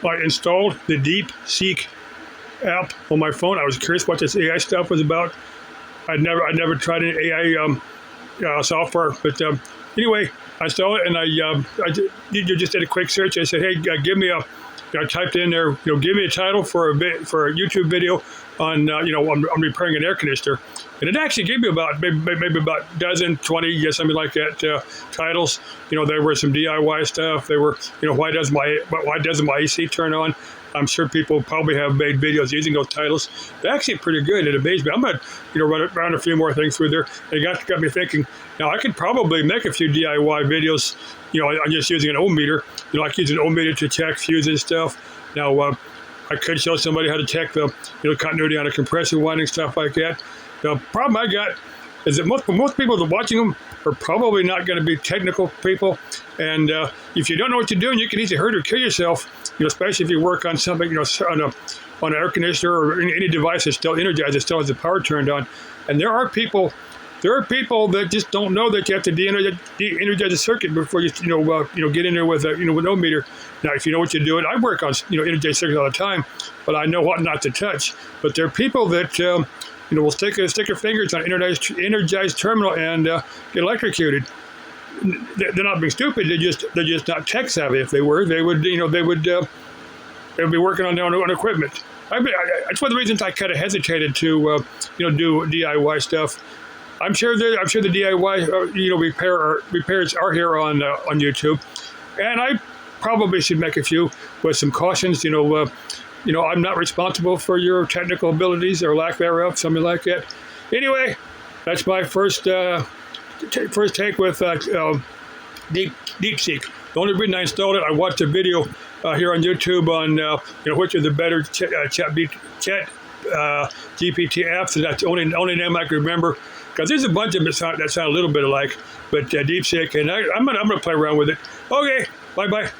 I installed the DeepSeek app on my phone. I was curious what this AI stuff was about. I'd never tried an AI software, but anyway, I installed it and I just did a quick search. I said, hey, give me a. I typed in there, give me a title for a YouTube video on, I'm repairing an air conditioner, and it actually gave me about maybe about a dozen, 20, something like that titles. There were some DIY stuff. They were, why doesn't my AC turn on? I'm sure people probably have made videos using those titles. They're actually pretty good. It amazed me. I'm going to run a few more things through there. And it got me thinking, now I could probably make a few DIY videos, I'm just using an ohm meter. I can use an ohm meter to check fuses and stuff. Now, I could show somebody how to check the continuity on a compressor winding, stuff like that. The problem I got is that most people that are watching them are probably not going to be technical people. And if you don't know what you're doing, you can easily hurt or kill yourself, especially if you work on something, on an air conditioner or any device that's still energized, that still has the power turned on. And there are people that just don't know that you have to de-energize the circuit before you get in there with a with no meter. Now, if you know what you're doing, I work on energized circuits all the time, but I know what not to touch. But there are people that will stick their fingers on an energized terminal and get electrocuted. They're not being stupid. They're just not tech savvy. If they were, they would be working on their own equipment. That's one of the reasons I kind of hesitated to do DIY stuff. I'm sure the DIY repairs are here on YouTube, and I probably should make a few with some cautions. I'm not responsible for your technical abilities or lack thereof, something like that. Anyway, that's my first take with DeepSeek. The only reason I installed it, I watched a video here on YouTube on which are the better chat GPT apps, and that's the only name I can remember. Because there's a bunch of them that sound a little bit alike, but DeepSeek, and I'm gonna play around with it. Okay, bye-bye.